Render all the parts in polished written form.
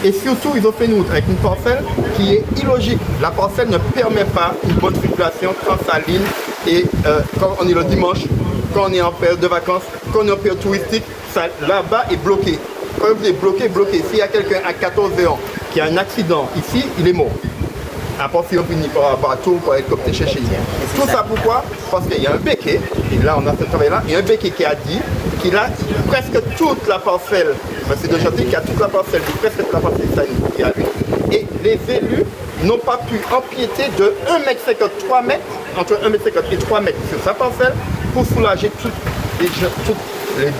Et surtout, ils ont fait une route avec une parcelle qui est illogique. La parcelle ne permet pas une bonne circulation transsaline. Et quand on est le dimanche, quand on est en période de vacances, quand on est en période touristique, là-bas est bloqué. Quand vous êtes bloqué. S'il y a quelqu'un à 14 ans qui a un accident ici, il est mort. À part si on finit par bateau, par hélicoptère chercher. Tout ça pourquoi? Parce qu'il y a un béquet, et là on a ce travail-là, il y a un béquet qui a dit qu'il a presque toute la parcelle, c'est de gentil qui a toute la parcelle, presque toute la parcelle qui a lui. Et les élus n'ont pas pu empiéter de 1,50 m, 3 mètres, entre 1,50 m et 3 mètres sur sa parcelle pour soulager toutes les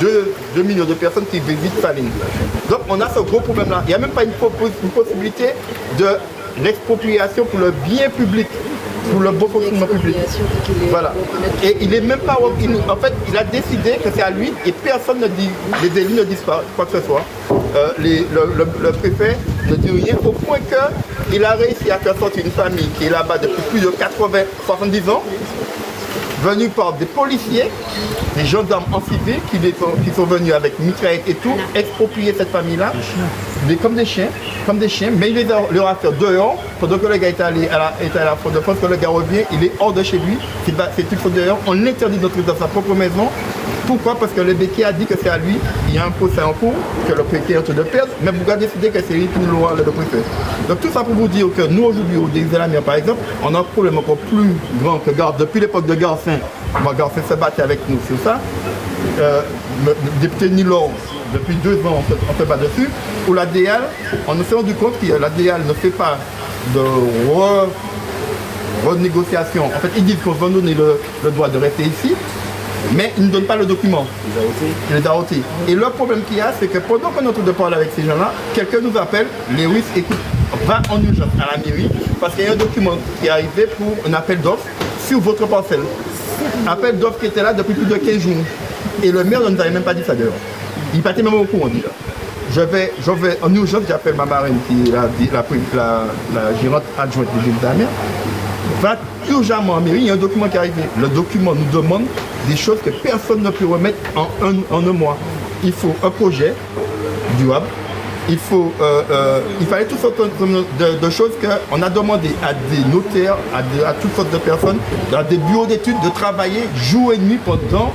2 millions de personnes qui visitent Saline. Donc on a ce gros problème-là. Il n'y a même pas une possibilité de l'expropriation pour le bien public, pour le bon fonctionnement public. Voilà. Et il est même pas. En fait, il a décidé que c'est à lui et personne ne dit, les élus ne disent pas quoi que ce soit. Le préfet ne dit rien au point qu'il a réussi à faire sortir une famille qui est là-bas depuis plus de 70 ans, venus par des policiers, des gendarmes en civil qui sont venus avec mitraillettes et tout, exproprier cette famille-là, comme des chiens, mais il leur a fait dehors, pendant que le gars est allé à la Fort de France, quand le gars revient, il est hors de chez lui, c'est tout fait dehors, on l'interdit d'entrer dans sa propre maison. Pourquoi? Parce que le béquet a dit que c'est à lui, il y a un procès en cours, que le préfet est en train de perdre, mais vous avez décidé que c'est lui qui nous l'aura le préfet. Donc tout ça pour vous dire que nous aujourd'hui, au Désir-la-Mer par exemple, on a un problème encore plus grand que Garde. Depuis l'époque de Garcin, Garcin se battait avec nous sur ça. Le député Nilor, depuis 2 ans, on se bat dessus. Pour l'ADL, on s'est rendu compte que l'ADL ne fait pas de renégociation. En fait, ils disent qu'on va donner le droit de rester ici, mais ils ne donnent pas le document. Les AOT. Et le problème qu'il y a, c'est que pendant qu'on est en train de parler avec ces gens-là, quelqu'un nous appelle, Lewis, écoute, va en urgence à la mairie, parce qu'il y a un document qui est arrivé pour un appel d'offres sur votre parcelle. Appel d'offres qui était là depuis plus de 15 jours. Et le maire ne nous avait même pas dit ça dehors. Il partait même au courant déjà. Je vais en urgence, j'appelle ma marraine qui est la gérante adjointe du Désir-la-Mer. Va urgemment en mairie, il y a un document qui est arrivé. Le document nous demande des choses que personne ne peut remettre en un mois. Il faut un projet durable. Il fallait toutes sortes de choses qu'on a demandé à des notaires, à toutes sortes de personnes, à des bureaux d'études de travailler jour et nuit pendant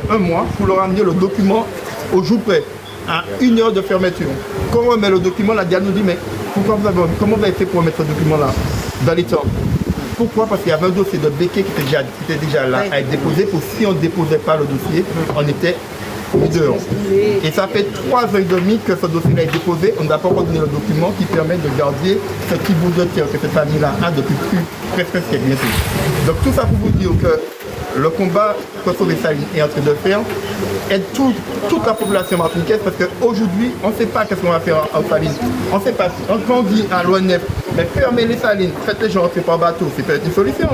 un mois pour leur amener le document au jour près, à 1 heure de fermeture. Quand on remet le document, la DIA nous dit mais comment vous avez fait pour mettre ce document-là dans les temps? Pourquoi? Parce qu'il y avait un dossier de béquet qui était déjà là à être déposé. Pour si on ne déposait pas le dossier, on était dehors. Et ça fait 3 ans et demi que ce dossier a été déposé. On n'a pas encore donné le document qui permet de garder ce petit bout de terre que cette famille-là a depuis presque un siècle. Donc tout ça pour vous dire que le combat que Sauver Saline est en train de faire aide toute la population martiniquaise parce qu'aujourd'hui, on ne sait pas ce qu'on va faire en Saline. On ne sait pas. Quand on dit à l'ONF, mais fermez les salines, faites les gens entrer par bateau, c'est peut-être une solution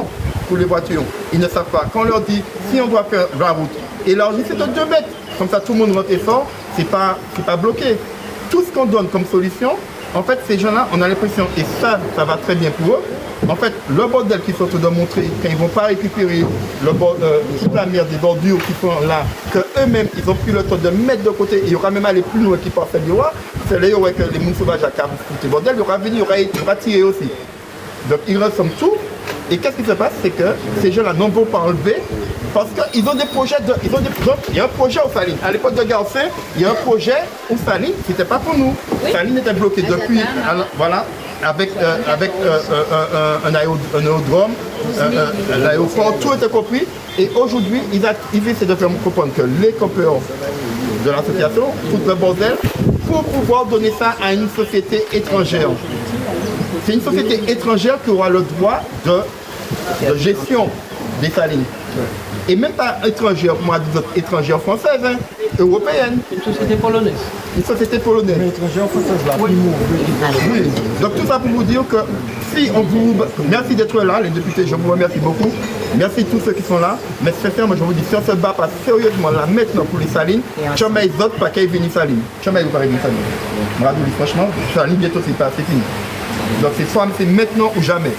pour les voitures. Ils ne savent pas. Quand on leur dit, si on doit faire la route, et leur dit c'est de 2 mètres, comme ça tout le monde rentre et sort, c'est pas bloqué. Tout ce qu'on donne comme solution, en fait, ces gens-là, on a l'impression, et ça va très bien pour eux. En fait, le bordel qu'ils sont en train de montrer, quand ils ne vont pas récupérer toute la merde des bordures qui sont là, qu'eux-mêmes, ils ont pris le temps de mettre de côté, il y aura même aller plus loin qu'ils partent du roi, c'est là où les mouns sauvages à Cabo, ces bordels, il y aura venu, il y aura tiré aussi. Donc ils ressemblent tout. Et qu'est-ce qui se passe? C'est que ces gens-là n'en vont pas enlever parce qu'ils ont des projets il y a un projet au Saline. À l'époque de Garcin, il y a un projet au Saline, c'était pas pour nous. Oui. Saline était bloqué depuis, voilà, avec un aérodrome, un aéroport, tout était compris. Et aujourd'hui, ils essaient de faire comprendre que les campeurs de l'association foutent le bordel pour pouvoir donner ça à une société étrangère. C'est une société étrangère qui aura le droit de gestion des salines. Et même pas étrangère, moi, étrangère française, hein, européenne. Une société polonaise. Une société polonaise. Mais étrangère française, là. Oui. Oui. Donc tout ça pour vous dire que si on vous... Merci d'être là, les députés, je vous remercie beaucoup. Merci à tous ceux qui sont là. Mais sincèrement, je vous dis, si on se bat pas sérieusement là maintenant pour les salines, jamais les autres pas qu'ils viennent salines. Jamais ils vont pas venir salines. Moi, je vous dis franchement, saline bientôt c'est fini. Donc c'est maintenant ou jamais.